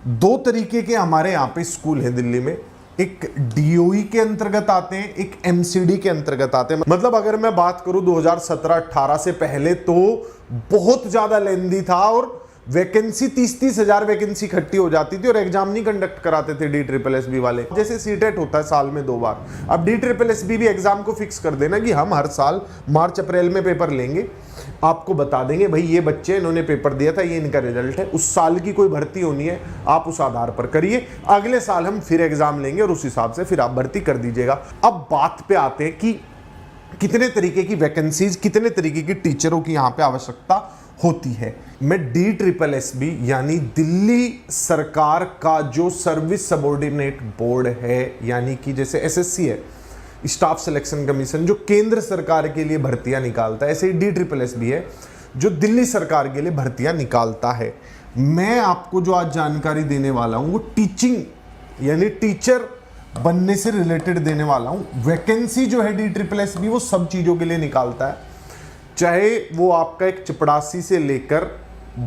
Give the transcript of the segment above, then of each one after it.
दो तरीके के हमारे यहाँ पे स्कूल है दिल्ली में। एक डीओई के अंतर्गत आते हैं, एक एमसीडी के अंतर्गत आते हैं। मतलब अगर मैं बात करूं 2017-18 से पहले तो बहुत ज्यादा लेंदी था और वैकेंसी 30-30 हजार वैकेंसी इकट्ठी हो जाती थी और एग्जाम नहीं कंडक्ट कराते थे DSSB वाले। जैसे सीटेट होता है साल में 2 बार, अब DSSB भी एग्जाम को फिक्स कर देना कि हम हर साल मार्च अप्रैल में पेपर लेंगे, आपको बता देंगे भाई ये बच्चे इन्होंने पेपर दिया था, ये इनका रिजल्ट है, उस साल की कोई भर्ती होनी है आप उस आधार पर करिए, अगले साल हम फिर एग्जाम लेंगे और उस हिसाब से फिर आप भर्ती कर दीजिएगा। अब बात पे आते हैं कि कितने तरीके की वैकेंसीज, कितने तरीके की टीचरों की यहाँ पे आवश्यकता होती है। मैं DSSB यानी दिल्ली सरकार का जो सर्विस सबऑर्डिनेट बोर्ड है, यानी कि जैसे SSC है, स्टाफ सिलेक्शन कमीशन, जो केंद्र सरकार के लिए भर्तियां निकालता है, ऐसे ही DSSB है जो दिल्ली सरकार के लिए भर्तियां निकालता है। मैं आपको जो आज जानकारी देने वाला हूं वो टीचिंग यानी टीचर बनने से रिलेटेड देने वाला हूं। वैकेंसी जो है DSSB वो सब चीजों के लिए निकालता है, चाहे वो आपका एक चपड़ासी से लेकर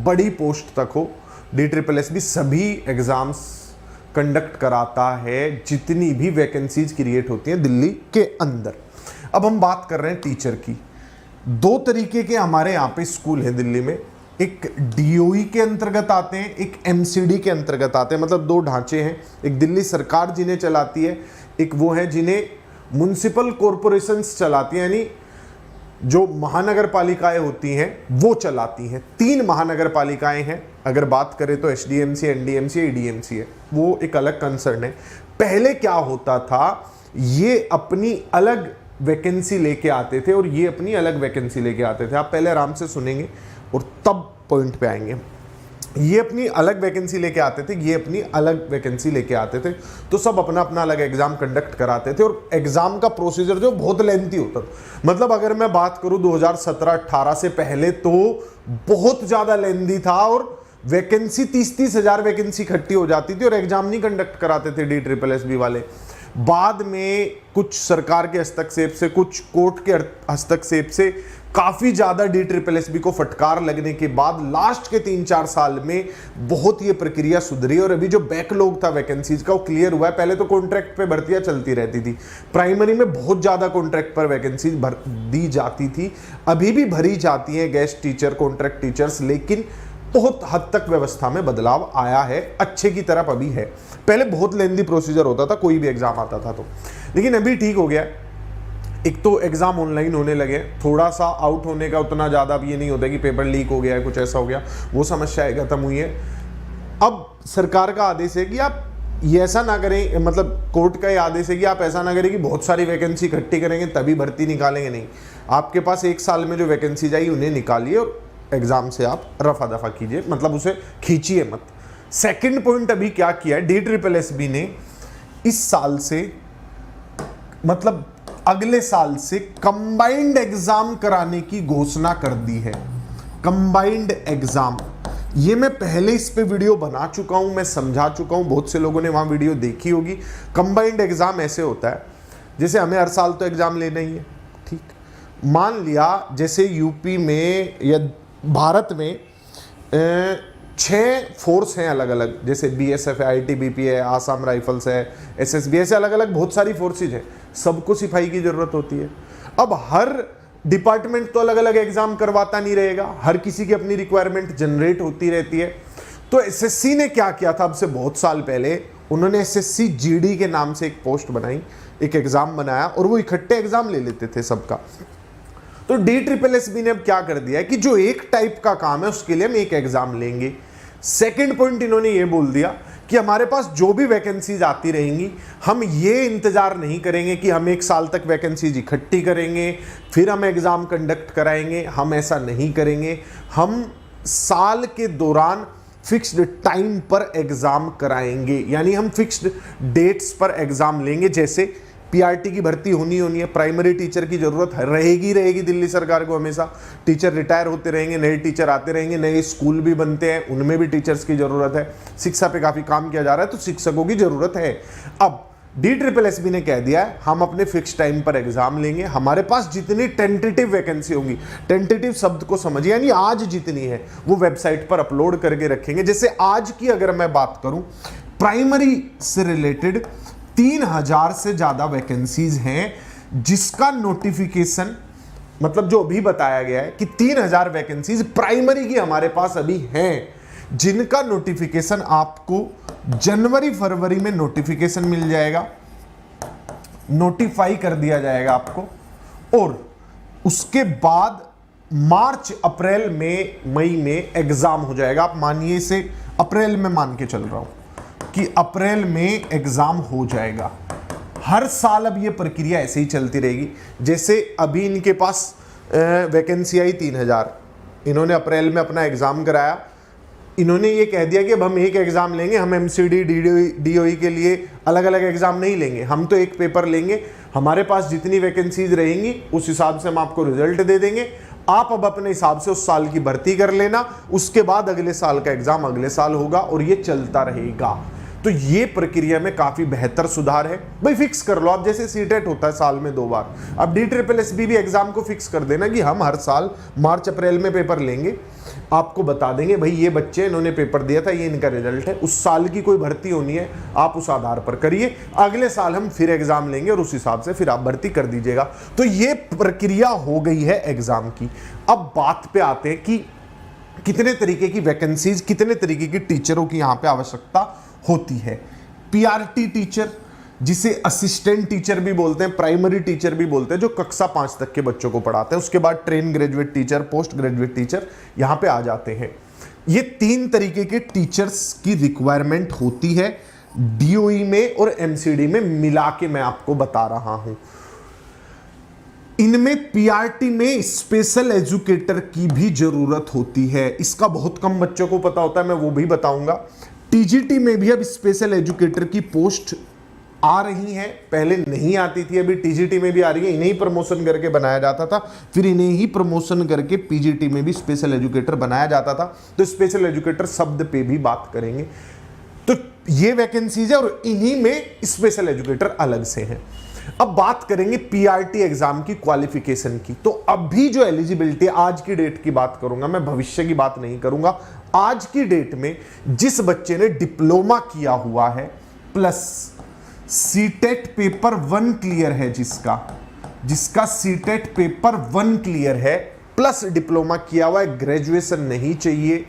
बड़ी पोस्ट तक हो। DSSB सभी एग्जाम्स कंडक्ट कराता है जितनी भी वैकेंसीज क्रिएट होती हैं दिल्ली के अंदर। अब हम बात कर रहे हैं टीचर की। दो तरीके के हमारे यहाँ पे स्कूल है दिल्ली में। एक डीओई के अंतर्गत आते हैं, एक एमसीडी के अंतर्गत आते हैं। मतलब दो ढांचे हैं, एक दिल्ली सरकार जिन्हें चलाती है, एक वो है जिन्हें म्युनिसिपल कॉरपोरेशंस चलाती हैं, यानी जो महानगर पालिकाएं होती हैं वो चलाती हैं। 3 महानगर पालिकाएं हैं, अगर बात करें तो SDMC, NDMC, EDMC है, वो एक अलग कंसर्न है। पहले क्या होता था, ये अपनी अलग वैकेंसी लेके आते थे और ये अपनी अलग वैकेंसी लेके आते थे। आप पहले आराम से सुनेंगे और तब पॉइंट पे आएंगे। ये अपनी अलग वैकेंसी लेके आते थे, ये अपनी अलग वैकेंसी लेके आते थे, तो सब अपना अपना अलग एग्जाम कंडक्ट कराते थे और एग्जाम का प्रोसीजर जो बहुत लेंथी होता था। मतलब अगर मैं बात करूं 2017-18 से पहले तो बहुत ज्यादा लेंथी था और वैकेंसी 30-30 हजार वैकेंसी इकट्ठी हो जाती थी और एग्जाम नहीं कंडक्ट कराते थे DSSB वाले। बाद में कुछ सरकार के हस्तक्षेप से, कुछ कोर्ट के हस्तक्षेप से काफी ज्यादा DSSB को फटकार लगने के बाद लास्ट के 3-4 साल में बहुत ये प्रक्रिया सुधरी और अभी जो बैकलॉग था वैकेंसीज का वो क्लियर हुआ है। पहले तो कॉन्ट्रैक्ट पे भर्तियां चलती रहती थी, प्राइमरी में बहुत ज्यादा कॉन्ट्रैक्ट पर वैकेंसीज दी जाती थी, अभी भी भरी जाती है गेस्ट टीचर, कॉन्ट्रैक्ट टीचर्स, लेकिन बहुत हद तक व्यवस्था में बदलाव आया है, अच्छे की तरफ अभी है। पहले बहुत लेंदी प्रोसीजर होता था, कोई भी एग्जाम आता था तो, लेकिन अभी ठीक हो गया। एक तो एग्जाम ऑनलाइन होने लगे, थोड़ा सा आउट होने का उतना ज़्यादा अब ये नहीं होता कि पेपर लीक हो गया है, कुछ ऐसा हो गया, वो समस्या खत्म हुई है। अब सरकार का आदेश है कि आप ये ऐसा ना करें, मतलब कोर्ट का ये आदेश है कि आप ऐसा ना करें कि बहुत सारी वैकेंसी इकट्ठी करेंगे तभी भर्ती निकालेंगे, नहीं। आपके पास 1 साल में जो वैकेंसी आई उन्हें निकालिए और एग्जाम से आप रफा दफा कीजिए, मतलब उसे खींचिए मत। सेकंड पॉइंट अभी क्या किया है DSSB ने, इस साल से मतलब अगले साल से कंबाइंड एग्जाम कराने की घोषणा कर दी है। कंबाइंड एग्जाम, ये मैं पहले इस पे वीडियो बना चुका हूं, मैं समझा चुका हूं, बहुत से लोगों ने वहां वीडियो देखी होगी। कंबाइंड एग्जाम ऐसे होता है जैसे हमें हर साल तो एग्जाम लेना ही है, ठीक। मान लिया जैसे यूपी में या भारत में 6 फोर्स हैं अलग अलग, जैसे BSF है, ITBP है, आसाम राइफल्स है, SSB, ऐसे अलग अलग बहुत सारी फोर्सेज हैं, सबको सिपाही की जरूरत होती है। अब हर डिपार्टमेंट तो अलग अलग एग्जाम करवाता नहीं रहेगा, हर किसी की अपनी रिक्वायरमेंट जनरेट होती रहती है। तो SSC ने क्या किया था, अब से बहुत साल पहले उन्होंने SSC GD के नाम से एक पोस्ट बनाई, एक एग्जाम बनाया और वो इकट्ठे एग्जाम ले लेते थे सबका। तो DSSB ने अब क्या कर दिया है कि जो एक टाइप का काम है उसके लिए हम एक एग्जाम लेंगे। सेकंड पॉइंट इन्होंने ये बोल दिया कि हमारे पास जो भी वैकेंसीज आती रहेंगी, हम ये इंतजार नहीं करेंगे कि हम 1 साल तक वैकेंसीज इकट्ठी करेंगे फिर हम एग्जाम कंडक्ट कराएंगे, हम ऐसा नहीं करेंगे। हम साल के दौरान फिक्स्ड टाइम पर एग्जाम कराएंगे, यानी हम फिक्स्ड डेट्स पर एग्जाम लेंगे। जैसे PRT की भर्ती होनी है, प्राइमरी टीचर की जरूरत रहेगी दिल्ली सरकार को हमेशा। टीचर रिटायर होते रहेंगे, नए टीचर आते रहेंगे, नए स्कूल भी बनते हैं, उनमें भी टीचर्स की जरूरत है। शिक्षा पे काफी काम किया जा रहा है तो शिक्षकों की जरूरत है। अब DSSS ने कह दिया है हम अपने फिक्स टाइम पर एग्जाम लेंगे, हमारे पास जितनी टेंटेटिव वैकेंसी होंगी, टेंटेटिव शब्द को समझिए यानी आज जितनी है वो वेबसाइट पर अपलोड करके रखेंगे। जैसे आज की अगर मैं बात करूं, प्राइमरी से रिलेटेड 3000 से ज्यादा वैकेंसीज हैं, जिसका नोटिफिकेशन मतलब जो अभी बताया गया है कि 3000 वैकेंसीज प्राइमरी की हमारे पास अभी हैं, जिनका नोटिफिकेशन आपको जनवरी फरवरी में नोटिफिकेशन मिल जाएगा, नोटिफाई कर दिया जाएगा आपको, और उसके बाद मार्च अप्रैल में मई में एग्जाम हो जाएगा। आप मानिए इसे अप्रैल में मान के चल रहा हूं कि अप्रैल में एग्जाम हो जाएगा। हर साल अब ये प्रक्रिया ऐसे ही चलती रहेगी। जैसे अभी इनके पास वैकेंसी आई 3000, इन्होंने अप्रैल में अपना एग्जाम कराया, इन्होंने ये कह दिया कि अब हम एक एग्जाम लेंगे, हम MCD DOE के लिए अलग अलग एग्जाम नहीं लेंगे, हम तो एक पेपर लेंगे, हमारे पास जितनी वैकेंसीज रहेंगी उस हिसाब से हम आपको रिजल्ट दे देंगे, आप अब अपने हिसाब से उस साल की भर्ती कर लेना, उसके बाद अगले साल का एग्जाम अगले साल होगा और ये चलता रहेगा। तो ये प्रक्रिया में काफी बेहतर सुधार है। भाई फिक्स कर लो आप, जैसे CTET होता है साल में 2 बार, अब DSSS भी एग्जाम को फिक्स कर देना कि हम हर साल मार्च अप्रैल में पेपर लेंगे, आपको बता देंगे भाई ये बच्चे इन्होंने पेपर दिया था, ये इनका रिजल्ट है, उस साल की कोई भर्ती होनी है आप उस आधार पर करिए, अगले साल हम फिर एग्जाम लेंगे और उस हिसाब से फिर आप भर्ती कर दीजिएगा। तो ये प्रक्रिया हो गई है एग्जाम की। अब बात पे आते हैं कि कितने तरीके की वैकेंसीज, कितने तरीके की टीचरों की यहाँ पे आवश्यकता होती है। PRT टीचर, जिसे असिस्टेंट टीचर भी बोलते हैं, प्राइमरी टीचर भी बोलते हैं, जो कक्षा 5 तक के बच्चों को पढ़ाते हैं, उसके बाद train graduate teacher, post graduate teacher यहां पे आ जाते हैं। ये 3 तरीके के टीचर्स की रिक्वायरमेंट होती है DOE में और MCD में मिला के मैं आपको बता रहा हूं। इनमें PRT में स्पेशल एजुकेटर की भी जरूरत होती है, इसका बहुत कम बच्चों को पता होता है, मैं वो भी बताऊंगा। TGT में भी अब स्पेशल एजुकेटर की पोस्ट आ रही है, पहले नहीं आती थी, अभी TGT में भी आ रही है। इन्हें ही प्रमोशन करके बनाया जाता था, फिर इन्हें ही प्रमोशन करके PGT में भी स्पेशल एजुकेटर बनाया जाता था। तो स्पेशल एजुकेटर शब्द पे भी बात करेंगे। तो ये वैकेंसीज है और इन्हीं में स्पेशल एजुकेटर अलग से हैं। अब बात करेंगे PRT एग्जाम की क्वालिफिकेशन की। तो अभी जो एलिजिबिलिटी, आज की डेट की बात करूंगा मैं, भविष्य की बात नहीं करूंगा। आज की डेट में जिस बच्चे ने डिप्लोमा किया हुआ है प्लस CTET पेपर 1 क्लियर है, जिसका CTEट पेपर 1 क्लियर है प्लस डिप्लोमा किया हुआ है, ग्रेजुएशन नहीं चाहिए।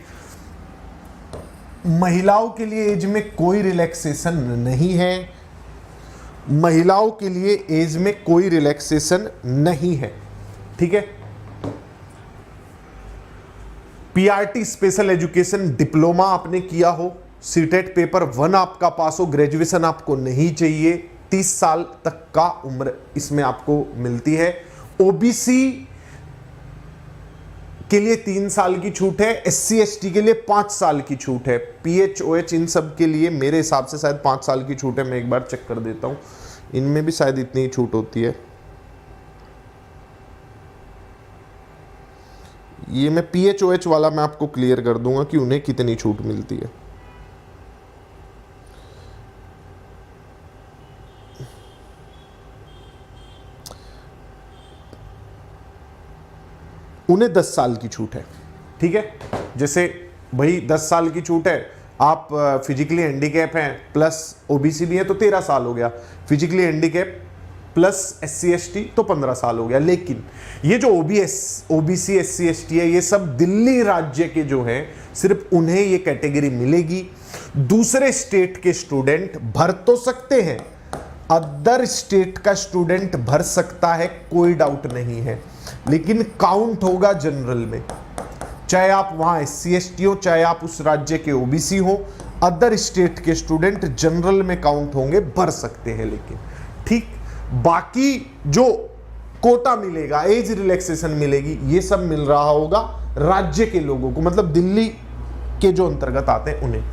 महिलाओं के लिए एज में कोई रिलैक्सेशन नहीं है, महिलाओं के लिए एज में कोई रिलैक्सेशन नहीं है, ठीक है। PRT स्पेशल एजुकेशन डिप्लोमा आपने किया हो, CTET पेपर 1 आपका पास हो, ग्रेजुएशन आपको नहीं चाहिए, 30 साल तक का उम्र इसमें आपको मिलती है। OBC के लिए 3 साल की छूट है, SC ST के लिए 5 साल की छूट है, PH OH इन सब के लिए मेरे हिसाब से शायद 5 साल की छूट है। मैं एक बार चेक कर देता हूं, इनमें भी शायद इतनी ही छूट होती है। ये मैं PH OH वाला मैं आपको क्लियर कर दूंगा कि उन्हें कितनी छूट मिलती है। उन्हें 10 साल की छूट है, ठीक है। जैसे भाई 10 साल की छूट है, आप फिजिकली हैंडीकैप हैं प्लस OBC भी है तो 13 साल हो गया, physically handicap plus SC ST तो 15 साल हो गया। लेकिन ये जो OBC SC ST है, ये सब दिल्ली राज्य के जो हैं, सिर्फ उन्हें ये कैटेगरी मिलेगी। दूसरे स्टेट के स्टूडेंट भर तो सकते हैं, अदर स्टेट का स्टूडेंट भर सकता है, कोई डाउट नहीं है, लेकिन काउंट होगा जनरल में। चाहे आप वहां SC ST हो, चाहे आप उस राज्य के OBC हो, अदर स्टेट के स्टूडेंट जनरल में काउंट होंगे, भर सकते हैं। लेकिन ठीक, बाकी जो कोटा मिलेगा, एज रिलैक्सेशन मिलेगी, ये सब मिल रहा होगा राज्य के लोगों को, मतलब दिल्ली के जो अंतर्गत आते हैं उन्हें।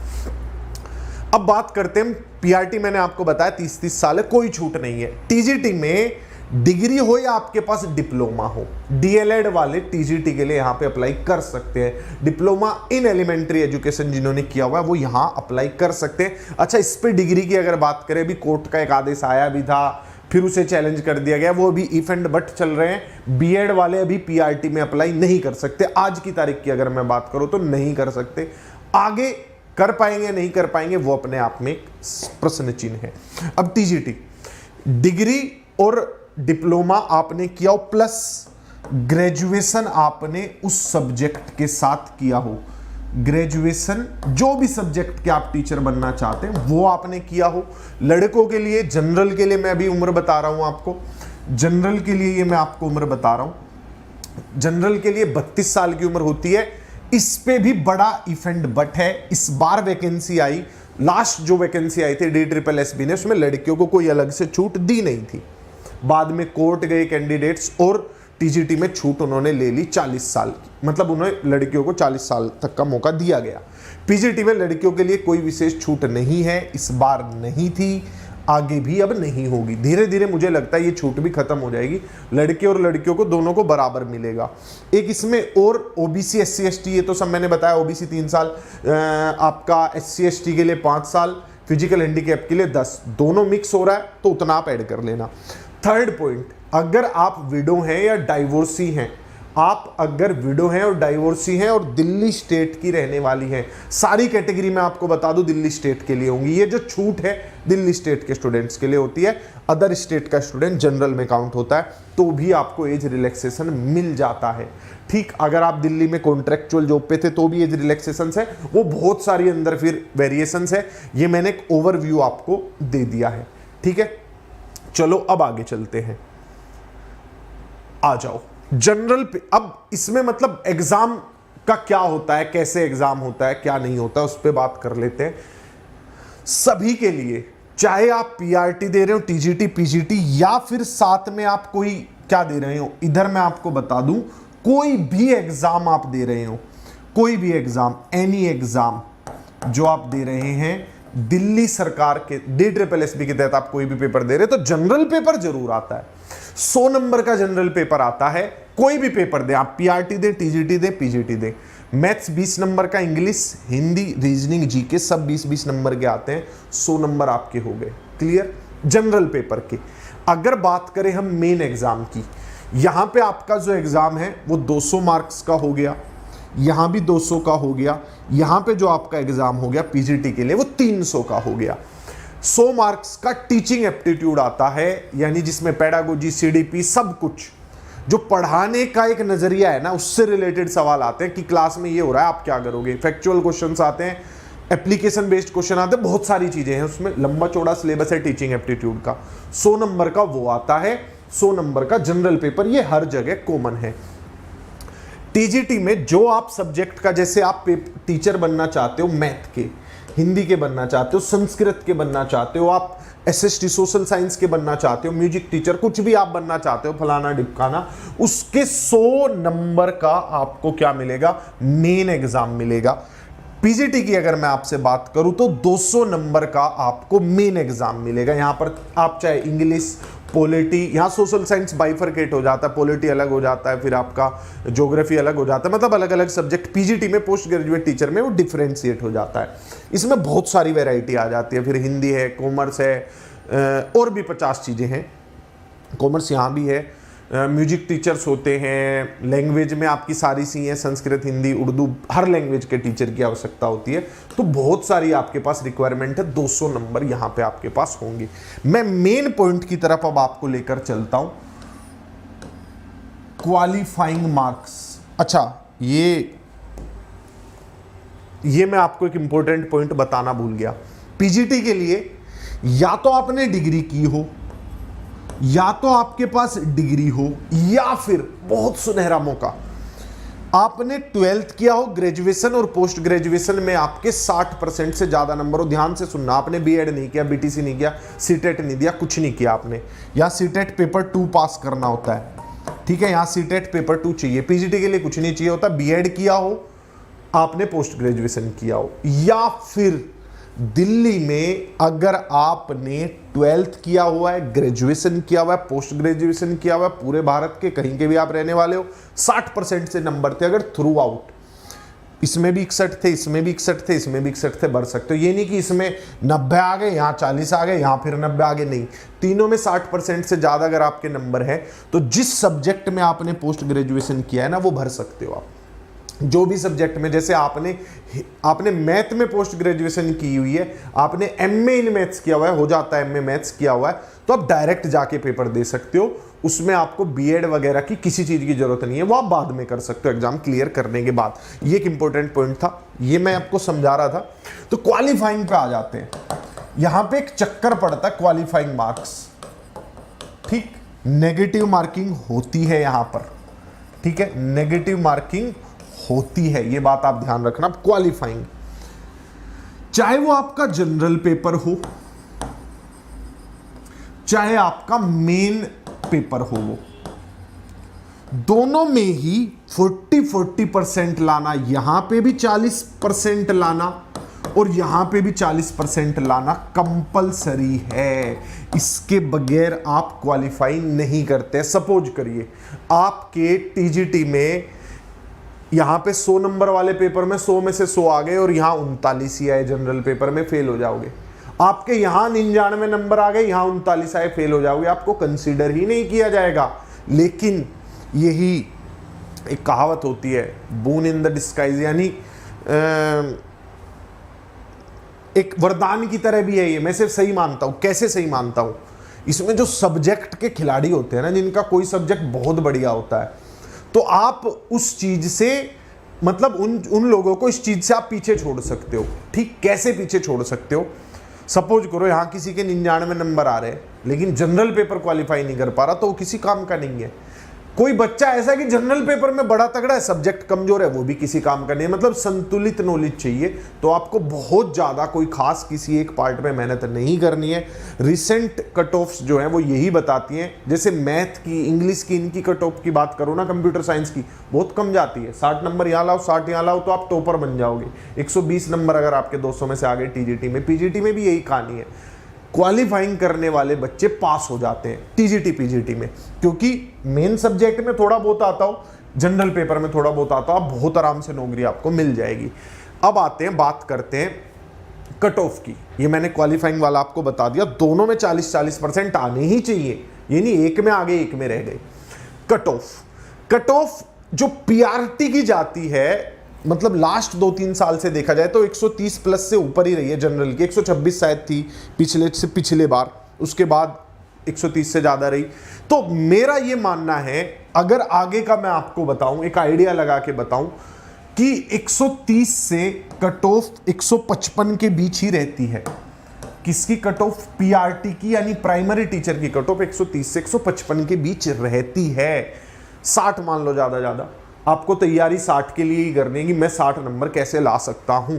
अब बात करते हैं PRT, मैंने आपको बताया 30 साल है, कोई छूट नहीं है। TGT में डिग्री हो या आपके पास डिप्लोमा हो, डीएलएड वाले टीजीटी के लिए यहां पे अप्लाई कर सकते हैं। डिप्लोमा इन एलिमेंट्री एजुकेशन जिन्होंने किया हुआ है वो यहां अप्लाई कर सकते हैं। अच्छा, इस पे डिग्री की अगर बात करें, अभी कोर्ट का एक आदेश आया भी था, फिर उसे चैलेंज कर दिया गया, वो अभी इफ एंड बट चल रहे हैं। बीएड वाले अभी पीआरटी में अप्लाई नहीं कर सकते। आज की तारीख की अगर मैं बात करूं तो नहीं कर सकते। आगे कर पाएंगे नहीं कर पाएंगे वो अपने आप में एक प्रश्न चिन्ह है। अब टीजीटी, डिग्री और डिप्लोमा आपने किया हो प्लस ग्रेजुएशन आपने उस सब्जेक्ट के साथ किया हो, ग्रेजुएशन जो भी सब्जेक्ट के आप टीचर बनना चाहते हैं वो आपने किया हो। लड़कों के लिए, जनरल के लिए मैं अभी उम्र बता रहा हूं आपको, जनरल के लिए ये मैं आपको उम्र बता रहा हूं, जनरल के लिए 32 साल की उम्र होती है। इस पे भी बड़ा इफ एंड बट है। इस बार वैकेंसी आई, लास्ट जो वैकेंसी आई थी DSSB ने, उसमें लड़कियों को कोई अलग से छूट दी नहीं थी। बाद में कोर्ट गए कैंडिडेट्स और टीजीटी में छूट उन्होंने ले ली 40 साल की, मतलब उन्हें लड़कियों को 40 साल तक का मौका दिया गया। पीजीटी में लड़कियों के लिए कोई विशेष छूट नहीं है, इस बार नहीं थी, आगे भी अब नहीं होगी। धीरे धीरे मुझे लगता है ये छूट भी खत्म हो जाएगी, लड़के और लड़कियों को दोनों को बराबर मिलेगा। एक इसमें और ओबीसी SC ST, ये तो सब मैंने बताया, ओबीसी 3 साल, आपका SC ST के लिए 5 साल, फिजिकल हैंडीकैप के लिए 10, दोनों मिक्स हो रहा है तो उतना आप ऐड कर लेना। थर्ड पॉइंट, अगर आप विडो हैं या डाइवोर्सी हैं, आप अगर विडो हैं और डाइवोर्सी हैं और दिल्ली स्टेट की रहने वाली हैं, सारी कैटेगरी में आपको बता दूं दिल्ली स्टेट के लिए होंगी। ये जो छूट है दिल्ली स्टेट के स्टूडेंट्स के लिए होती है, अदर स्टेट का स्टूडेंट जनरल में काउंट होता है तो भी आपको एज रिलैक्सेशन मिल जाता है। ठीक, अगर आप दिल्ली में कॉन्ट्रेक्चुअल जॉब पे थे तो भी एज रिलैक्सेशन है, वो बहुत सारी अंदर फिर वेरिएशंस है। ये मैंने एक ओवरव्यू आपको दे दिया है। ठीक है, चलो अब आगे चलते हैं, आ जाओ जनरल पे। अब इसमें मतलब एग्जाम का क्या होता है, कैसे एग्जाम होता है, क्या नहीं होता है, उस पर बात कर लेते हैं। सभी के लिए, चाहे आप पीआरटी दे रहे हो, टीजीटी, पीजीटी, या फिर साथ में आप कोई क्या दे रहे हो, इधर मैं आपको बता दूं, कोई भी एग्जाम आप दे रहे हो, कोई भी एग्जाम, एनी एग्जाम जो आप दे रहे हैं दिल्ली सरकार के DSSB के तहत आप कोई भी पेपर दे रहे हो तो जनरल पेपर जरूर आता है। 100 नंबर का जनरल पेपर आता है। कोई भी पेपर दे, आप पीआरटी दे, टीजीटी दे, पीजीटी दे। मैथ्स 20 नंबर का, इंग्लिश, हिंदी, रीजनिंग, जीके सब 20-20 नंबर के आते हैं। 100 नंबर आपके हो गए। क्लियर, जनरल पेपर के। अगर बात करें हम मेन एग्जाम की, यहां पे आपका जो एग्जाम है वो 200 मार्क्स का हो गया, यहां भी 200 का हो गया, यहां पे जो आपका एग्जाम हो गया पीजीटी के लिए वो 300 का हो गया। 100 मार्क्स का टीचिंग एप्टीट्यूड आता है, यानी जिसमें पेडागोजी, सीडीपी, सब कुछ जो पढ़ाने का एक नजरिया है ना, उससे रिलेटेड सवाल आते हैं कि क्लास में ये हो रहा है आप क्या करोगे। फैक्चुअल क्वेश्चंस आते हैं, एप्लीकेशन बेस्ड क्वेश्चन आते हैं, बहुत सारी चीजें हैं उसमें। लंबा चौड़ा सिलेबस है टीचिंग एप्टीट्यूड का। 100 नंबर का वो आता है, 100 नंबर का जनरल पेपर, ये हर जगह कॉमन है। टीजीटी में जो आप सब्जेक्ट का, जैसे आप टीचर बनना चाहते हो मैथ के, हिंदी के बनना चाहते हो, संस्कृत के बनना चाहते हो, आप SST सोशल साइंस के बनना चाहते हो, म्यूजिक टीचर, कुछ भी आप बनना चाहते हो, फलाना डिपकाना, उसके 100 नंबर का आपको क्या मिलेगा, मेन एग्जाम मिलेगा। पीजीटी की अगर मैं आपसे बात करूं तो 200 नंबर का आपको मेन एग्जाम मिलेगा। यहां पर आप चाहे इंग्लिश, पॉलिटी, यहाँ सोशल साइंस बाइफरकेट हो जाता है, पॉलिटी अलग हो जाता है, फिर आपका ज्योग्राफी अलग हो जाता है, मतलब अलग अलग सब्जेक्ट पीजीटी में, पोस्ट ग्रेजुएट टीचर में वो डिफरेंशिएट हो जाता है। इसमें बहुत सारी वैरायटी आ जाती है, फिर हिंदी है, कॉमर्स है, और भी 50 चीज़ें हैं। कॉमर्स यहाँ भी है, म्यूजिक टीचर्स होते हैं, लैंग्वेज में आपकी सारी सी हैं, संस्कृत, हिंदी, उर्दू, हर लैंग्वेज के टीचर की आवश्यकता होती है। तो बहुत सारी आपके पास रिक्वायरमेंट है, 200 नंबर यहाँ पे आपके पास होंगे। मैं मेन पॉइंट की तरफ अब आपको लेकर चलता हूं, क्वालिफाइंग मार्क्स। अच्छा, ये मैं आपको एक इंपॉर्टेंट पॉइंट बताना भूल गया। पीजीटी के लिए या तो आपने डिग्री की हो, या तो आपके पास डिग्री हो, या फिर बहुत सुनहरा मौका आपने 12th किया हो, ग्रेजुएशन और पोस्ट ग्रेजुएशन में आपके 60% से ज्यादा नंबर हो। ध्यान से सुनना, आपने बीएड नहीं किया, बीटीसी नहीं किया, सीटेट नहीं दिया, कुछ नहीं किया आपने, या सीटेट पेपर 2 पास करना होता है। ठीक है, यहां सीटेट पेपर 2 चाहिए। पीजीटी के लिए कुछ नहीं चाहिए होता, बीएड किया हो, आपने पोस्ट ग्रेजुएशन किया हो, या फिर दिल्ली में अगर आपने 12th किया हुआ है, ग्रेजुएशन किया हुआ है, पोस्ट ग्रेजुएशन किया हुआ है, पूरे भारत के कहीं के भी आप रहने वाले हो, 60% से नंबर थे अगर थ्रू आउट, इसमें भी 61 थे, इसमें भी 61 थे, इसमें भी 61 थे, बढ़ सकते हो। ये नहीं कि इसमें 90 आ गए, यहाँ 40 आ गए, यहाँ फिर 90 आ गए, नहीं, तीनों में 60% से ज़्यादा अगर आपके नंबर हैं तो जिस सब्जेक्ट में आपने पोस्ट ग्रेजुएशन किया है ना वो भर सकते हो आप। जो भी सब्जेक्ट में, जैसे आपने मैथ में पोस्ट ग्रेजुएशन की हुई है, आपने एमए इन मैथ्स किया हुआ है, हो जाता है एमए मैथ्स किया हुआ है, तो आप डायरेक्ट जाके पेपर दे सकते हो, उसमें आपको बीएड वगैरह की किसी चीज की जरूरत नहीं है, वो आप बाद में कर सकते हो एग्जाम क्लियर करने के बाद। ये एक इंपॉर्टेंट पॉइंट था, ये मैं आपको समझा रहा था। तो क्वालिफाइंग पे आ जाते हैं। यहां पे एक चक्कर पड़ता है क्वालिफाइंग मार्क्स, ठीक, नेगेटिव मार्किंग होती है यहां पर, ठीक है, नेगेटिव मार्किंग होती है, ये बात आप ध्यान रखना। क्वालिफाइंग चाहे वो आपका जनरल पेपर हो, चाहे आपका मेन पेपर हो, वो दोनों में ही 40% लाना, यहां पे भी 40% लाना और यहां पे भी 40% लाना कंपलसरी है। इसके बगैर आप क्वालिफाई नहीं करते। सपोज करिए आपके टीजीटी में यहां पे 100 नंबर वाले पेपर में 100 में से 100 आ गए और यहां 39 ही आए, जनरल पेपर में फेल हो जाओगे। आपके यहां 99 नंबर आ गए, यहां 39 आए, फेल हो जाओगे, आपको कंसीडर ही नहीं किया जाएगा। लेकिन यही एक कहावत होती है, बून इन द डिस्गाइज, यानी एक वरदान की तरह भी है ये। मैं सिर्फ सही मानता हूं। कैसे सही मानता हूं? इसमें जो सब्जेक्ट के खिलाड़ी होते हैं ना, जिनका कोई सब्जेक्ट बहुत बढ़िया होता है, तो आप उस चीज से, मतलब उन लोगों को इस चीज से आप पीछे छोड़ सकते हो। ठीक, कैसे पीछे छोड़ सकते हो? सपोज करो यहां किसी के 99 नंबर आ रहे हैं लेकिन जनरल पेपर क्वालिफाई नहीं कर पा रहा, तो वो किसी काम का नहीं है। कोई बच्चा ऐसा है कि जनरल पेपर में बड़ा तगड़ा है, सब्जेक्ट कमजोर है, वो भी किसी काम का नहीं है। मतलब संतुलित नॉलेज चाहिए। तो आपको बहुत ज्यादा कोई खास किसी एक पार्ट में मेहनत नहीं करनी है। रिसेंट कट ऑफ्स जो है वो यही बताती हैं। जैसे मैथ की, इंग्लिश की, इनकी कट ऑफ की बात करो ना, कंप्यूटर साइंस की, बहुत कम जाती है। 60 नंबर यहाँ लाओ, 60 यहाँ लाओ, तो आप टॉपर बन जाओगे। 120 नंबर अगर आपके 200 में से आ गए टीजीटी में, पीजीटी में भी यही कहानी है। क्वालिफाइंग करने वाले बच्चे पास हो जाते हैं टीजीटी पीजीटी में, क्योंकि मेन सब्जेक्ट में थोड़ा बहुत आता हो, जनरल पेपर में थोड़ा बहुत आता हो, आप बहुत आराम से नौकरी आपको मिल जाएगी। अब आते हैं, बात करते हैं कट ऑफ की। ये मैंने क्वालिफाइंग वाला आपको बता दिया, दोनों में 40-40% आने ही चाहिए, ये नहीं एक में आ गए एक में रह गए। कट ऑफ जो पीआरटी की जाती है, मतलब लास्ट 2-3 साल से देखा जाए तो 130 प्लस से ऊपर ही रही है जनरल की। 126 शायद थी पिछले बार, उसके बाद 130 से ज्यादा रही। तो मेरा ये मानना है, अगर आगे का मैं आपको बताऊं, एक आइडिया लगा के बताऊं, कि 130 से कट ऑफ 155 के बीच ही रहती है। किसकी कट ऑफ? पीआरटी की, यानी प्राइमरी टीचर की कट ऑफ 130 से 155 के बीच रहती है। 60 मान लो, ज्यादा आपको तैयारी 60 के लिए ही करनी है कि मैं 60 नंबर कैसे ला सकता हूं।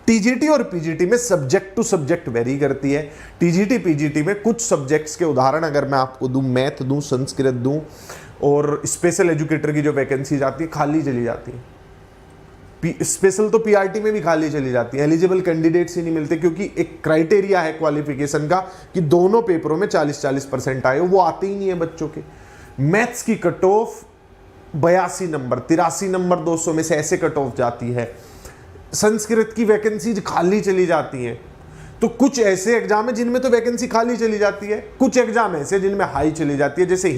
टीजीटी और पीजीटी में सब्जेक्ट टू सब्जेक्ट वेरी करती है। टीजीटी पीजीटी में कुछ सब्जेक्ट्स के उदाहरण अगर मैं आपको दूं, मैथ दूं, संस्कृत दूं, और स्पेशल एजुकेटर की जो वैकेंसी जाती है खाली चली जाती है। स्पेशल तो पीआरटी में भी खाली चली जाती है, एलिजिबल कैंडिडेट्स ही नहीं मिलते, क्योंकि एक क्राइटेरिया है क्वालिफिकेशन का कि दोनों पेपरों में 40-40% आए हो, वो आते ही नहीं है बच्चों के। मैथ्स की कट ऑफ 82 नंबर, 83 नंबर 200 में से ऐसे कट ऑफ जाती है। संस्कृत की वैकेंसी खाली चली जाती हैं। तो कुछ ऐसे एग्जाम है जिनमें तो वैकेंसी खाली चली जाती है, कुछ एग्जाम ऐसे जिनमें हाई चली जाती है, जैसे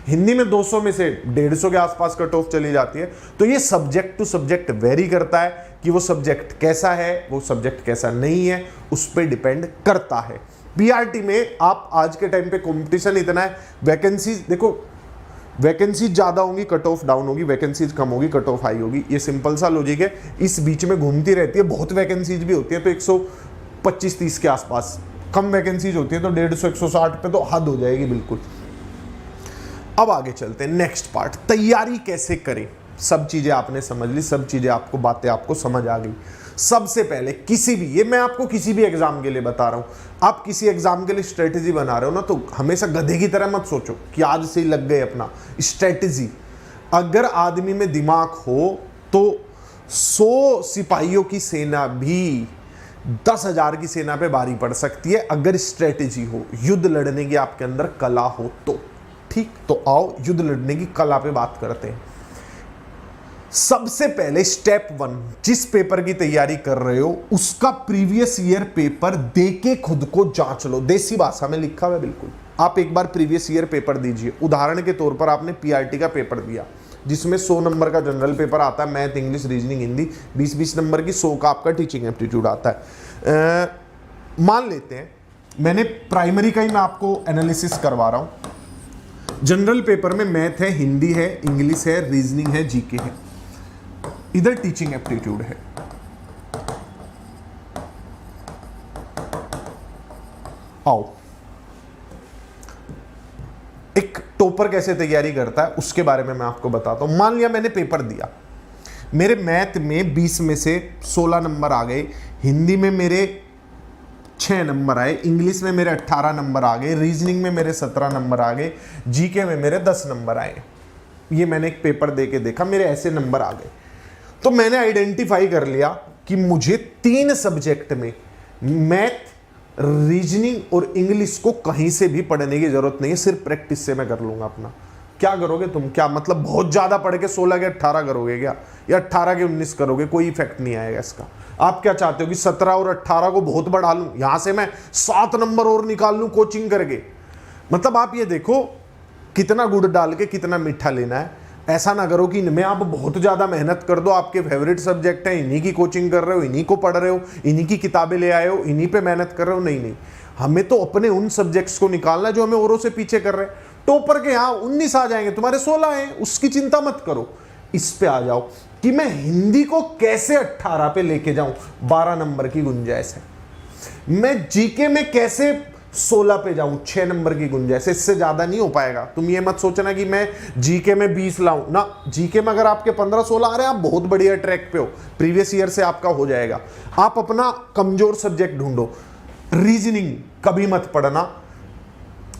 हिंदी में 200 में से 150 के आसपास कट ऑफ चली जाती है। तो ये सब्जेक्ट टू सब्जेक्ट वेरी करता है कि वो सब्जेक्ट कैसा है, वो सब्जेक्ट कैसा नहीं है, उस पर डिपेंड करता है। पीआरटी में आप आज के टाइम पे कंपटीशन इतना है, वैकेंसीज देखो, वैकेंसीज ज्यादा होंगी, कट ऑफ डाउन होगी, वैकेंसीज कम होगी, कट ऑफ हाई होगी। ये सिंपल सा लॉजिक है, इस बीच में घूमती रहती है। बहुत वैकेंसीज भी होती है तो 125-30 के आसपास, कम वैकेंसीज होती है तो 150-160 पे तो हद हो जाएगी बिल्कुल। अब आगे चलते हैं, नेक्स्ट पार्ट, तैयारी कैसे करें। सब चीजें आपने समझ ली, सब चीजें आपको, बातें आपको समझ आ गई। सबसे पहले किसी भी, ये मैं आपको किसी भी एग्जाम के लिए बता रहा हूं, आप किसी एग्जाम के लिए स्ट्रेटेजी बना रहे हो ना, तो हमेशा गधे की तरह मत सोचो कि आज से ही लग गए अपना स्ट्रेटेजी। अगर आदमी में दिमाग हो तो 100 सिपाहियों की सेना भी 10,000 की सेना पे भारी पड़ सकती है अगर स्ट्रेटेजी हो, युद्ध लड़ने की आपके अंदर कला हो तो। ठीक, तो आओ युद्ध लड़ने की कला पे बात करते हैं। सबसे पहले स्टेप 1, जिस पेपर की तैयारी कर रहे हो उसका प्रीवियस ईयर पेपर देके खुद को जांच लो। देसी भाषा में लिखा हुआ है बिल्कुल। आप एक बार प्रीवियस ईयर पेपर दीजिए। उदाहरण के तौर पर आपने पीआरटी का पेपर दिया जिसमें 100 नंबर का जनरल पेपर आता है, math, English, reasoning, Hindi, 20-20 number की, 100 का आपका टीचिंग एप्टीट्यूड आता है। मान लेते हैं मैंने प्राइमरी का ही मैं आपको एनालिसिस करवा रहा हूं। जनरल पेपर में मैथ है, हिंदी है, इंग्लिश है, रीजनिंग है, जीके है, इधर टीचिंग एप्टीट्यूड है। आओ एक टॉपर कैसे तैयारी करता है उसके बारे में मैं आपको बताता हूं। मान लिया मैंने पेपर दिया, मेरे मैथ में 20 में से 16 नंबर आ गए, हिंदी में मेरे 6 नंबर आए, इंग्लिश में मेरे 18 नंबर आ गए, रीजनिंग में मेरे 17 नंबर आ गए, जीके में मेरे 10 नंबर आए। ये मैंने एक पेपर दे के देखा, मेरे ऐसे नंबर आ गए। तो मैंने आइडेंटिफाई कर लिया कि मुझे 3 सब्जेक्ट में मैथ, रीजनिंग और इंग्लिश को कहीं से भी पढ़ने की जरूरत नहीं है, सिर्फ प्रैक्टिस से मैं कर लूंगा अपना। क्या करोगे तुम? क्या मतलब बहुत ज्यादा पढ़ के 16 के 18 करोगे क्या, या 18 के 19 करोगे? कोई इफेक्ट नहीं आएगा इसका। आप क्या चाहते हो कि 17 और 18 को बहुत बढ़ा लूं, यहां से मैं 7 नंबर और निकाल लूं कोचिंग करके? मतलब आप ये देखो कितना गुड़ डाल के कितना मीठा लेना है। ऐसा ना करो कि इनमें आप बहुत ज्यादा मेहनत कर दो, आपके फेवरेट सब्जेक्ट है, इन्हीं की कोचिंग कर रहे हो, इन्हीं को पढ़ रहे हो, इन्हीं की किताबें ले आए हो, इन्हीं पे मेहनत कर रहे हो। नहीं नहीं, हमें तो अपने उन सब्जेक्ट्स को निकालना है जो हमें औरों से पीछे कर रहे हैं। टॉपर के यहाँ 19 आ जाएंगे, तुम्हारे 16 हैं, उसकी चिंता मत करो। इस पे आ जाओ कि मैं हिंदी को कैसे 18 पे लेके जाऊं, 12 नंबर की गुंजाइश है। मैं जीके में कैसे 16 पे जाऊं, 6 नंबर की गुंजाइश, इससे ज्यादा नहीं हो पाएगा। तुम ये मत सोचना कि मैं जीके में 20 लाऊं ना। जीके में अगर आपके 15-16 आ रहे हैं, आप बहुत बढ़िया ट्रैक पे हो, प्रीवियस ईयर से आपका हो जाएगा। आप अपना कमजोर सब्जेक्ट ढूंढो। रीजनिंग कभी मत पढ़ना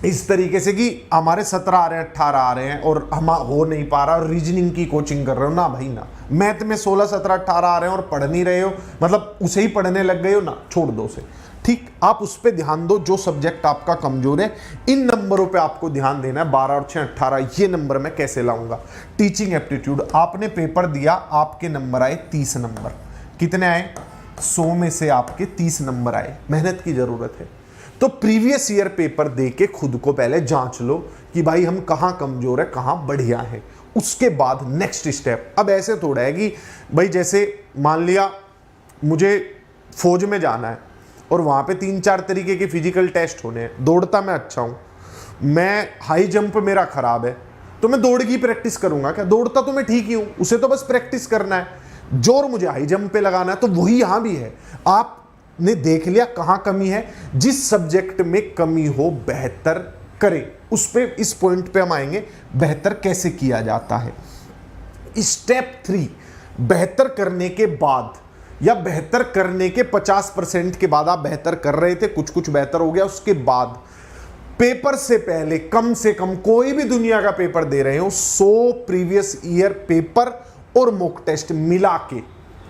इस तरीके से कि हमारे 17 आ रहे हैं, 18 आ रहे हैं और हम हो नहीं पा रहा और रीजनिंग की कोचिंग कर रहे हो ना भाई ना। मैथ में 16, 17, 18 आ रहे हैं और पढ़ नहीं रहे हो, मतलब उसे ही पढ़ने लग गए हो ना, छोड़ दो उसे। ठीक, आप उस पर ध्यान दो जो सब्जेक्ट आपका कमजोर है। इन नंबरों पे आपको ध्यान देना है, 12 और 6 18, ये नंबर मैं कैसे लाऊंगा। टीचिंग एप्टीट्यूड, आपने पेपर दिया, आपके नंबर आए 30 नंबर। कितने आए? 100 में से आपके 30 नंबर आए। मेहनत की जरूरत है। तो प्रीवियस ईयर पेपर दे के खुद को पहले जांच लो कि भाई हम कहां कमजोर है, कहां बढ़िया है। उसके बाद नेक्स्ट स्टेप। अब ऐसे थोड़ा है कि भाई जैसे मान लिया मुझे फौज में जाना है और वहां पे 3-4 तरीके के फिजिकल टेस्ट होने हैं। दौड़ता मैं अच्छा हूं, मैं हाई जंप मेरा खराब है, तो मैं दौड़ की प्रैक्टिस करूंगा क्या? दौड़ता तो मैं ठीक ही हूं, उसे तो बस प्रैक्टिस करना है। जोर मुझे हाई जंप पे लगाना है, तो वही यहां भी है। आपने देख लिया कहां कमी है, जिस सब्जेक्ट में कमी हो बेहतर करें। उस पे, इस पॉइंट पे हम आएंगे, बेहतर कैसे किया जाता है। स्टेप 3, बेहतर करने के बाद या बेहतर करने के 50% के बाद, आप बेहतर कर रहे थे, कुछ कुछ बेहतर हो गया, उसके बाद पेपर से पहले कम से कम कोई भी दुनिया का पेपर दे रहे हो 100 प्रीवियस ईयर पेपर और मॉक टेस्ट मिला के।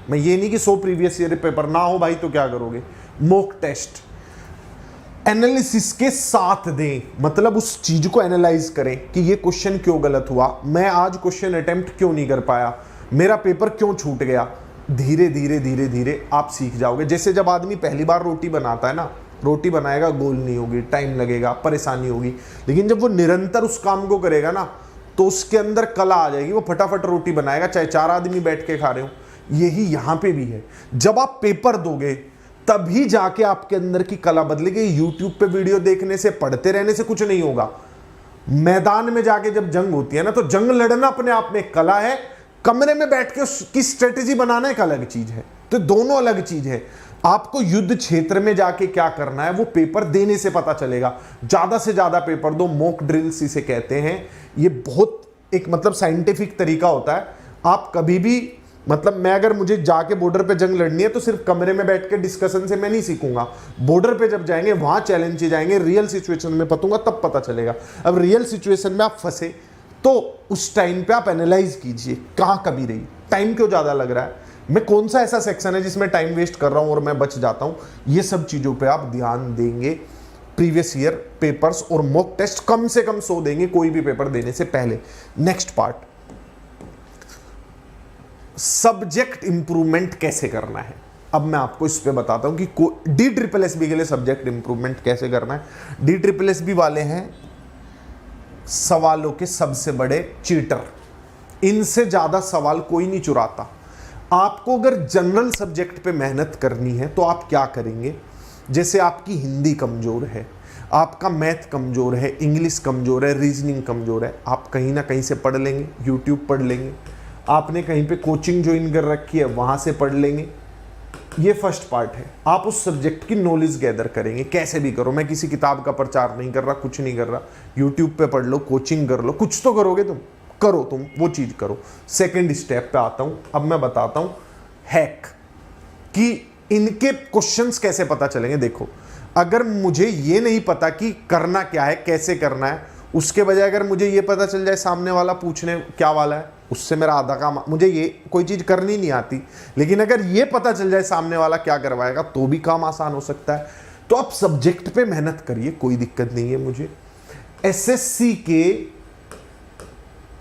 मैं ये नहीं कि 100 प्रीवियस ईयर पेपर ना हो भाई तो क्या करोगे, मॉक टेस्ट एनालिसिस के साथ दें। मतलब उस चीज को एनालाइज करें कि ये क्वेश्चन क्यों गलत हुआ, मैं आज क्वेश्चन अटेम्प्ट क्यों नहीं कर पाया, मेरा पेपर क्यों छूट गया। धीरे धीरे धीरे धीरे आप सीख जाओगे। जैसे जब आदमी पहली बार रोटी बनाता है ना, रोटी बनाएगा, गोल नहीं होगी, टाइम लगेगा, परेशानी होगी, लेकिन जब वो निरंतर उस काम को करेगा ना तो उसके अंदर कला आ जाएगी, वो फटाफट रोटी बनाएगा, चाहे 4 आदमी बैठ के खा रहे हो। यही यहां पे भी है। जब आप पेपर दोगे तभी जाके आपके अंदर की कला बदलेगी। यूट्यूब पे वीडियो देखने से, पढ़ते रहने से कुछ नहीं होगा। मैदान में जाके जब जंग होती है ना, तो जंग लड़ना अपने आप में कला है, कमरे में बैठ के उसकी स्ट्रेटेजी बनाना एक अलग चीज है। तो दोनों अलग चीज है। आपको युद्ध क्षेत्र में जाके क्या करना है वो पेपर देने से पता चलेगा। ज्यादा से ज्यादा पेपर दो, मॉक ड्रिल्स इसे कहते हैं। ये बहुत एक मतलब साइंटिफिक तरीका होता है। आप कभी भी मतलब मैं अगर मुझे जाके बॉर्डर पे जंग लड़नी है तो सिर्फ कमरे में बैठ के डिस्कशन से मैं नहीं सीखूंगा। बॉर्डर पे जब जाएंगे वहां चैलेंज जाएंगे, रियल सिचुएशन में पतूंगा, तब पता चलेगा। अब रियल सिचुएशन में आप फंसे तो उस टाइम पे आप एनालाइज कीजिए कहां कमी रही, टाइम क्यों ज्यादा लग रहा है, मैं कौन सा ऐसा सेक्शन है जिसमें टाइम वेस्ट कर रहा हूं और मैं बच जाता हूं, ये सब चीजों पे आप ध्यान देंगे। प्रीवियस ईयर पेपर्स और मॉक टेस्ट कम से कम 100 देंगे कोई भी पेपर देने से पहले। नेक्स्ट पार्ट, सब्जेक्ट इंप्रूवमेंट कैसे करना है। अब मैं आपको इस पे बताता हूं कि DSSB के लिए सब्जेक्ट इंप्रूवमेंट कैसे करना है। DSSB वाले हैं सवालों के सबसे बड़े चीटर, इनसे ज्यादा सवाल कोई नहीं चुराता। आपको अगर जनरल सब्जेक्ट पे मेहनत करनी है तो आप क्या करेंगे, जैसे आपकी हिंदी कमजोर है, आपका मैथ कमजोर है, इंग्लिश कमजोर है, रीजनिंग कमजोर है, आप कहीं ना कहीं से पढ़ लेंगे, यूट्यूब पढ़ लेंगे, आपने कहीं पे कोचिंग ज्वाइन कर रखी है वहां से पढ़ लेंगे। ये फर्स्ट पार्ट है। आप उस सब्जेक्ट की नॉलेज गैदर करेंगे, कैसे भी करो। मैं किसी किताब का प्रचार नहीं कर रहा, कुछ नहीं कर रहा। यूट्यूब पे पढ़ लो, कोचिंग कर लो, कुछ तो करोगे तुम, करो तुम वो चीज करो। सेकंड स्टेप पे आता हूं, अब मैं बताता हूं हैक कि इनके क्वेश्चंस कैसे पता चलेंगे। देखो, अगर मुझे ये नहीं पता कि करना क्या है, कैसे करना है, उसके बजाय अगर मुझे ये पता चल जाए सामने वाला पूछने क्या वाला है, उससे मेरा आधा काम, मुझे ये कोई चीज करनी नहीं आती, लेकिन अगर ये पता चल जाए सामने वाला क्या करवाएगा तो भी काम आसान हो सकता है। तो आप सब्जेक्ट पे मेहनत करिए, कोई दिक्कत नहीं है मुझे। एसएससी के,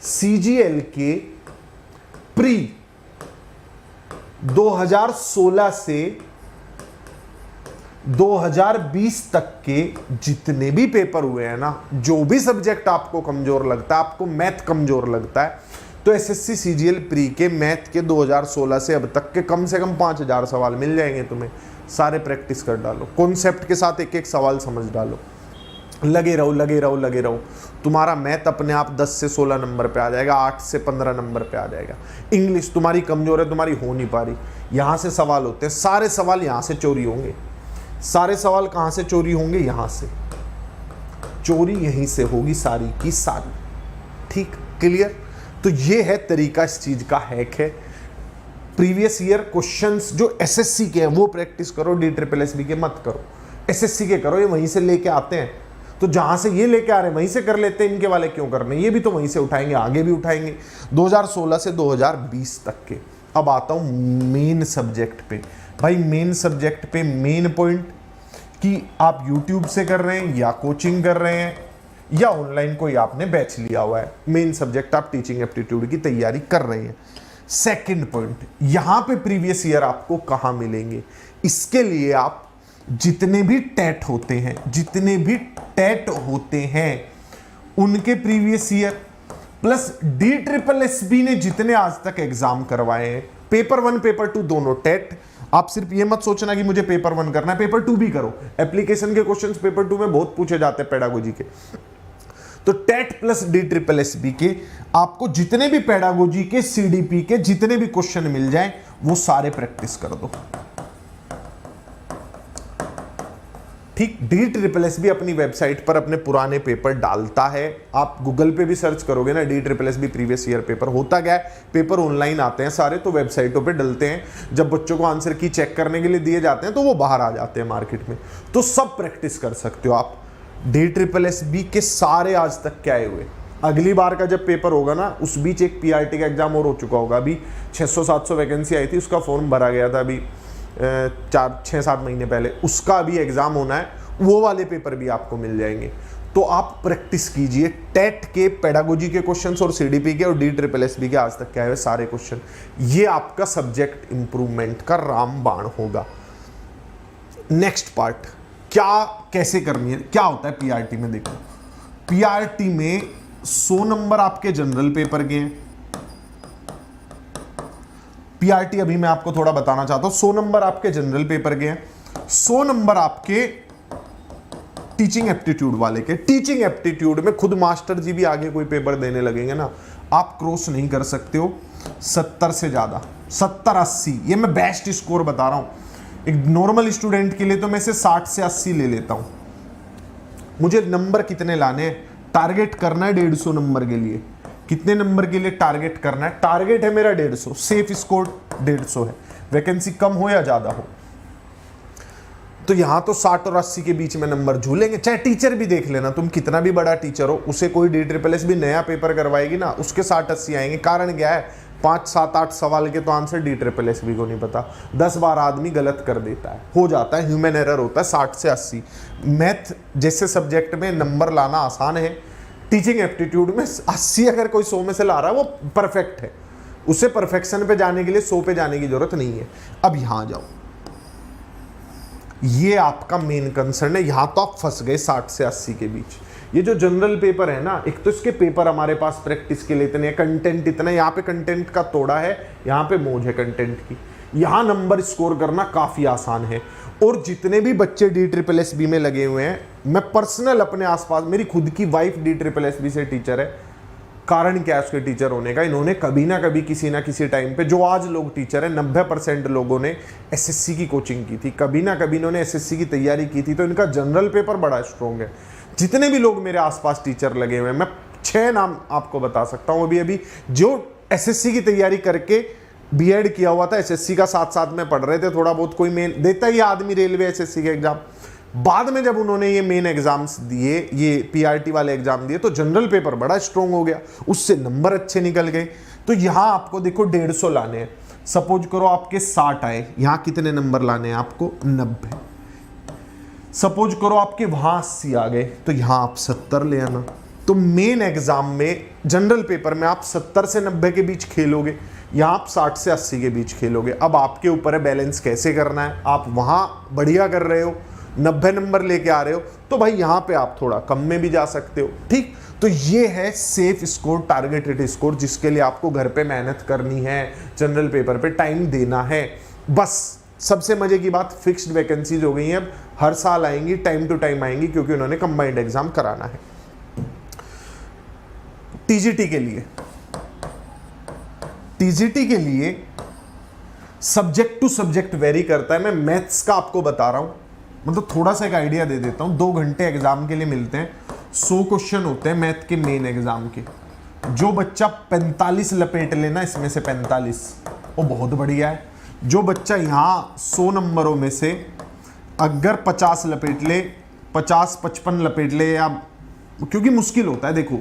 सीजीएल के प्री 2016 से 2020 तक के जितने भी पेपर हुए हैं ना, जो भी सब्जेक्ट आपको कमजोर लगता है, आपको मैथ कमजोर लगता है, तो एसएससी सीजीएल प्री के मैथ के 2016 से अब तक के कम से कम 5000 सवाल मिल जाएंगे तुम्हें। सारे प्रैक्टिस कर डालो, कॉन्सेप्ट के साथ एक एक सवाल समझ डालो, लगे रहो लगे रहो लगे रहो। तुम्हारा मैथ अपने आप 10 से 16 नंबर पे आ जाएगा, 8 से 15 नंबर पे आ जाएगा। इंग्लिश तुम्हारी कमजोर है, तुम्हारी हो नहीं पा रही, यहां से सवाल होते हैं, सारे सवाल यहां से चोरी होंगे। सारे सवाल कहां से चोरी होंगे, यहां से चोरी यहीं से होगी सारी की सारी। ठीक, क्लियर। तो ये है तरीका, इस चीज का हैक है। प्रीवियस ईयर क्वेश्चंस जो एसएससी के हैं वो प्रैक्टिस करो, DSSB के मत करो। एसएससी के करो, ये वहीं से लेके आते हैं, तो जहां से ये लेके आ रहे हैं वहीं से कर लेते हैं, इनके वाले क्यों करने, ये भी तो वहीं से उठाएंगे, आगे भी उठाएंगे 2016 से 2020 तक के। अब आता हूं मेन सब्जेक्ट पे। भाई मेन सब्जेक्ट पे मेन पॉइंट कि आप यूट्यूब से कर रहे हैं या कोचिंग कर रहे हैं या ऑनलाइन कोई आपने बैच लिया हुआ है, मेन सब्जेक्ट आप टीचिंग एप्टीट्यूड की तैयारी कर रहे हैं। सेकंड पॉइंट, यहां पे प्रीवियस ईयर आपको कहां मिलेंगे, इसके लिए आप जितने भी टेट होते हैं, जितने भी टेट होते हैं उनके प्रीवियस ईयर प्लस DSSB ने जितने आज तक एग्जाम करवाए हैं, पेपर 1 पेपर 2 दोनों टेट। आप सिर्फ ये मत सोचना कि मुझे पेपर 1 करना है, पेपर 2 भी करो। एप्लीकेशन के क्वेश्चंस पेपर 2 में बहुत पूछे जाते हैं पेडागोजी के। तो टेट प्लस DSSB के आपको जितने भी पेडागोजी के, CDP के जितने भी क्वेश्चन मिल जाएं वो सारे प्रैक्टिस कर दो। ठीक, DSSB अपनी वेबसाइट पर अपने पुराने पेपर डालता है। आप गूगल पे भी सर्च करोगे ना DSSB प्रीवियस ईयर पेपर, होता क्या है, पेपर ऑनलाइन आते हैं सारे, तो वेबसाइटों पे डलते हैं। जब बच्चों को आंसर की चेक करने के लिए दिए जाते हैं तो वो बाहर आ जाते हैं मार्केट में, तो सब प्रैक्टिस कर सकते हो आप। DSSB के सारे आज तक क्या आए हुए, अगली बार का जब पेपर होगा ना, उस बीच एक PRT का एग्जाम और हो चुका होगा। अभी 600-700 वैकेंसी आई थी, उसका फॉर्म भरा गया था अभी 4-6-7 महीने पहले, उसका अभी एग्जाम होना है, वो वाले पेपर भी आपको मिल जाएंगे। तो आप प्रैक्टिस कीजिए टेट के, पेडागोजी के क्वेश्चंस और CDP के और DSSB के आज तक क्या है सारे क्वेश्चन। ये आपका सब्जेक्ट इंप्रूवमेंट का रामबाण होगा। नेक्स्ट पार्ट, क्या कैसे करनी है, क्या होता है PRT में। देखो, PRT में 100 नंबर आपके जनरल पेपर के हैं। PRT अभी मैं आपको थोड़ा बताना चाहता हूं, 100 नंबर आपके जनरल पेपर के हैं, 100 नंबर आपके टीचिंग एप्टीट्यूड वाले के। टीचिंग एप्टीट्यूड में खुद मास्टर जी भी आगे कोई पेपर देने लगेंगे ना, आप क्रॉस नहीं कर सकते हो 70 से ज्यादा, 70-80, ये मैं बेस्ट स्कोर बता रहा हूं। एक नॉर्मल स्टूडेंट के लिए तो मैं से 60 से 80 ले लेता हूं। मुझे नंबर कितने लाने हैं, टारगेट करना है 150 नंबर के लिए। कितने नंबर के लिए टारगेट करना है, टारगेट है मेरा 150, सेफ स्कोर 150 है, वैकेंसी कम हो या ज्यादा हो। तो यहां तो 60 और 80 के बीच में नंबर झूलेंगे। चाहे टीचर भी देख लेना, तुम कितना भी बड़ा टीचर हो, उसे कोई DSSB नया पेपर करवाएगी ना, उसके 60-80 आएंगे। कारण क्या है, 5, 7, 8 सवाल के तो आंसर DSSB को नहीं पता, 10-12 आदमी गलत कर देता है, हो जाता है, ह्यूमन एरर होता है 60 से 80। मैथ जैसे सब्जेक्ट में नंबर लाना आसान है, टीचिंग एप्टीट्यूड में 80 अगर कोई 100 में से ला रहा है वो परफेक्ट है, उसे परफेक्शन पे जाने के लिए 100 पे जाने की जरूरत नहीं है। अब यहां जाओ, ये आपका मेन कंसर्न है, यहां तो आप फंस गए 60 से 80 के बीच। ये जो जनरल पेपर है ना, एक तो इसके पेपर हमारे पास प्रैक्टिस के लिए इतने हैं, कंटेंट इतना, यहाँ पे कंटेंट का तोड़ा है, यहाँ पे मौज है कंटेंट की, यहाँ नंबर स्कोर करना काफ़ी आसान है। और जितने भी बच्चे DSSB में लगे हुए हैं, मैं पर्सनल अपने आसपास, मेरी खुद की वाइफ DSSB से टीचर है। कारण क्या है उसके टीचर होने का, इन्होंने कभी ना कभी किसी ना किसी टाइम पे, जो आज लोग टीचर है 90% लोगों ने SSC की कोचिंग की थी, कभी ना कभी इन्होंने SSC की तैयारी की थी, तो इनका जनरल पेपर बड़ा स्ट्रॉन्ग है। जितने भी लोग मेरे आसपास टीचर लगे हुए हैं, मैं 6 नाम आपको बता सकता हूँ अभी जो SSC की तैयारी करके B.Ed किया हुआ था, SSC का साथ साथ में पढ़ रहे थे, थोड़ा बहुत कोई मेन देता ही आदमी रेलवे SSC के एग्जाम, बाद में जब उन्होंने ये मेन एग्जाम्स दिए, ये PRT वाले एग्जाम दिए, तो जनरल पेपर बड़ा स्ट्रॉन्ग हो गया, उससे नंबर अच्छे निकल गए। तो यहाँ आपको देखो 150 लाने हैं, सपोज करो आपके 60 आए, यहाँ कितने नंबर लाने हैं आपको 90, सपोज करो आपके वहां 80 आ गए, तो यहाँ आप 70 ले आना। तो मेन एग्जाम में जनरल पेपर में आप 70 से 90 के बीच खेलोगे, यहाँ आप 60 से 80 के बीच खेलोगे। अब आपके ऊपर है बैलेंस कैसे करना है, आप वहां बढ़िया कर रहे हो, 90 नंबर लेके आ रहे हो, तो भाई यहाँ पे आप थोड़ा कम में भी जा सकते हो, ठीक। तो ये है सेफ स्कोर, टारगेटेड स्कोर, जिसके लिए आपको घर पे मेहनत करनी है, जनरल पेपर पे टाइम देना है। बस सबसे मजे की बात, फिक्स्ड वैकेंसीज हो गई हैं, अब हर साल आएंगी, टाइम टू टाइम आएंगी, क्योंकि उन्होंने कंबाइंड एग्जाम कराना है। TGT के लिए सब्जेक्ट टू सब्जेक्ट वेरी करता है। मैं मैथ्स का आपको बता रहा हूं, मतलब थोड़ा सा एक आइडिया दे देता हूं। 2 घंटे एग्जाम के लिए मिलते हैं, 100 क्वेश्चन होते हैं मैथ के मेन एग्जाम के। जो बच्चा 45 लपेट लेना, इसमें से 45, वो बहुत बढ़िया है। जो बच्चा यहाँ 100 नंबरों में से अगर 50 लपेट ले, 50-55 लपेट ले, या क्योंकि मुश्किल होता है, देखो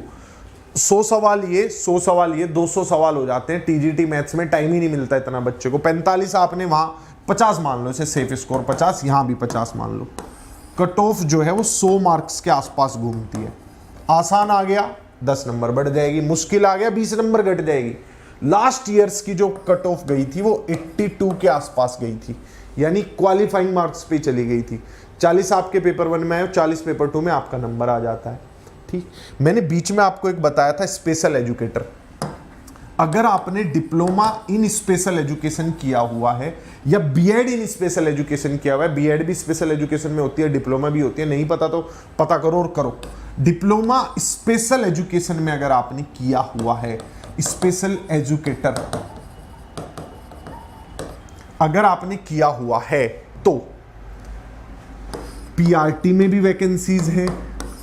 100 सवाल ये, 100 सवाल ये, 200 सवाल हो जाते हैं। TGT मैथ्स में टाइम ही नहीं मिलता इतना बच्चे को। 45 आपने वहाँ 50 मान लो, इसे सेफ स्कोर 50, यहाँ भी 50 मान लो। कट ऑफ जो है वो 100 मार्क्स के आसपास घूमती है। आसान आ गया 10 नंबर बढ़ जाएगी, मुश्किल आ गया 20 नंबर घट जाएगी। लास्ट ईयर्स की जो कट ऑफ गई थी वो 82 के आसपास गई थी, यानी क्वालिफाइंग मार्क्स पे चली गई थी। 40 आपके पेपर 1 में आए, 40 पेपर 2 में आपका नंबर आ जाता है, ठीक। मैंने बीच में आपको एक बताया था स्पेशल एजुकेटर। अगर आपने डिप्लोमा इन स्पेशल एजुकेशन किया हुआ है या B.Ed इन स्पेशल एजुकेशन किया हुआ है, B.Ed भी स्पेशल एजुकेशन में होती है, डिप्लोमा भी होती है, नहीं पता तो पता करो और करो। डिप्लोमा स्पेशल एजुकेशन में अगर आपने किया हुआ है, स्पेशल एजुकेटर अगर आपने किया हुआ है, तो PRT में भी वैकेंसीज है,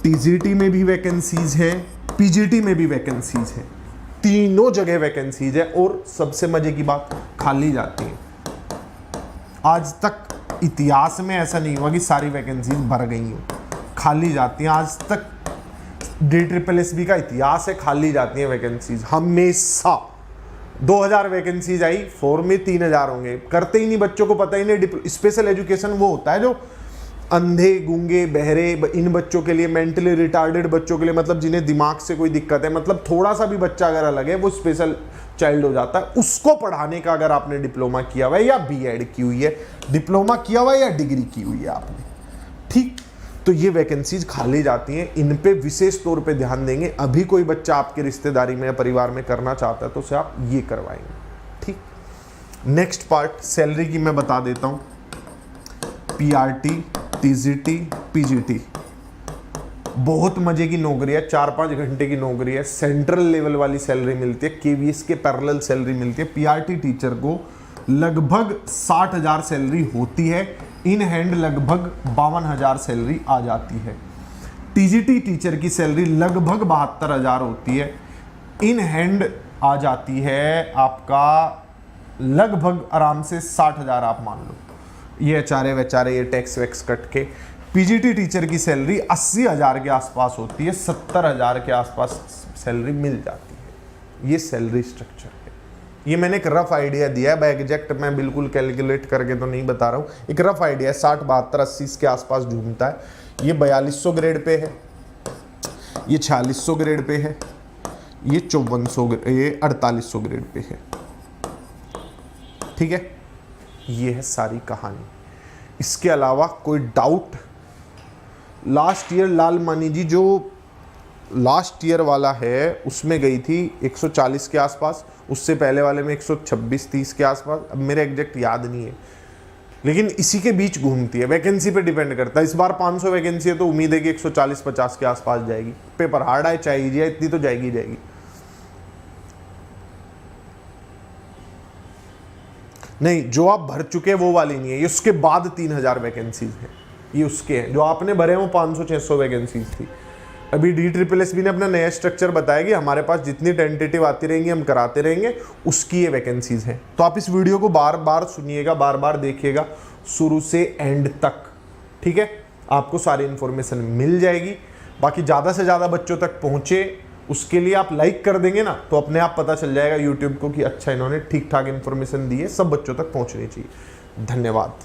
TGT में भी वैकेंसीज है, PGT में भी वैकेंसीज है, तीनों जगह वैकेंसीज है। और सबसे मजे की बात, खाली जाती है। आज तक इतिहास में ऐसा नहीं हुआ कि सारी वैकेंसीज भर गई हो, खाली जाती हैं। आज तक DSSB का इतिहास है, खाली जाती हैं वैकेंसीज हमेशा। 2000 वैकेंसीज आई, फॉर्म में 3000 होंगे, करते ही नहीं, बच्चों को पता ही नहीं। स्पेशल एजुकेशन वो होता है जो अंधे, गूंगे, बहरे, इन बच्चों के लिए, मेंटली रिटार्डेड बच्चों के लिए, मतलब जिन्हें दिमाग से कोई दिक्कत है, मतलब थोड़ा सा भी बच्चा अगर अलग है वो स्पेशल चाइल्ड हो जाता है। उसको पढ़ाने का अगर आपने डिप्लोमा किया हुआ है या B.Ed की हुई है, डिप्लोमा किया हुआ है या डिग्री की हुई है आपने, ठीक, तो ये वैकेंसीज खाली जाती हैं। इन पे विशेष तौर पे ध्यान देंगे। अभी कोई बच्चा आपके रिश्तेदारी में या परिवार में करना चाहता है तो उसे आप ये करवाएंगे, ठीक। नेक्स्ट पार्ट सैलरी की मैं बता देता हूँ। PRT, TGT, PGT बहुत मजे की नौकरी है, 4-5 घंटे की नौकरी है, सेंट्रल लेवल वाली सैलरी मिलती है, KVS के पैरेलल सैलरी मिलती है। PRT टीचर को लगभग 60,000 सैलरी होती है, इन हैंड लगभग 52,000 सैलरी आ जाती है। TGT टीचर की सैलरी लगभग 72,000 होती है, इन हैंड आ जाती है आपका लगभग आराम से 60,000 आप मान लो, ये अचारे वचारे ये टैक्स वैक्स कट के। PGT टीचर की सैलरी 80,000 के आसपास होती है, 70,000 के आसपास सैलरी मिल जाती है। ये सैलरी स्ट्रक्चर है, ये मैंने एक रफ आइडिया दिया है, एग्जैक्ट मैं बिल्कुल कैलकुलेट करके तो नहीं बता रहा हूँ, एक रफ आइडिया है। 60, 72, 80 के आसपास झूमता है। ये 4200 ग्रेड पे है, ये 4600 ग्रेड पे है, ये 4800 ग्रेड पे है। ठीक है, ये है सारी कहानी। इसके अलावा कोई डाउट? लास्ट ईयर लाल मानी जी जो लास्ट ईयर वाला है उसमें गई थी 140 के आसपास, उससे पहले वाले में 126-30 के आसपास, अब मेरे एग्जैक्ट याद नहीं है, लेकिन इसी के बीच घूमती है। वैकेंसी पे डिपेंड करता है। इस बार 500 वैकेंसी है तो उम्मीद है कि 140-50 के आसपास जाएगी। पेपर हार्ड है, चाहे इजी है, इतनी तो जाएगी जाएगी। नहीं, जो आप भर चुके हैं वो वाली नहीं है, ये उसके बाद 3000 वैकेंसीज है, ये उसके हैं। जो आपने भरे हैं वो 500-600 वैकेंसीज थी। अभी DSSS ने अपना नया स्ट्रक्चर बताया कि हमारे पास जितनी टेंटेटिव आती रहेंगी हम कराते रहेंगे, उसकी ये वैकेंसीज हैं। तो आप इस वीडियो को बार बार सुनिएगा, बार बार देखिएगा शुरू से एंड तक। ठीक है, आपको सारी इन्फॉर्मेशन मिल जाएगी। बाकी ज़्यादा से ज़्यादा बच्चों तक पहुँचे, उसके लिए आप लाइक कर देंगे ना, तो अपने आप पता चल जाएगा यूट्यूब को कि अच्छा इन्होंने ठीक ठाक इन्फॉर्मेशन दी है, सब बच्चों तक पहुँचनी चाहिए। धन्यवाद।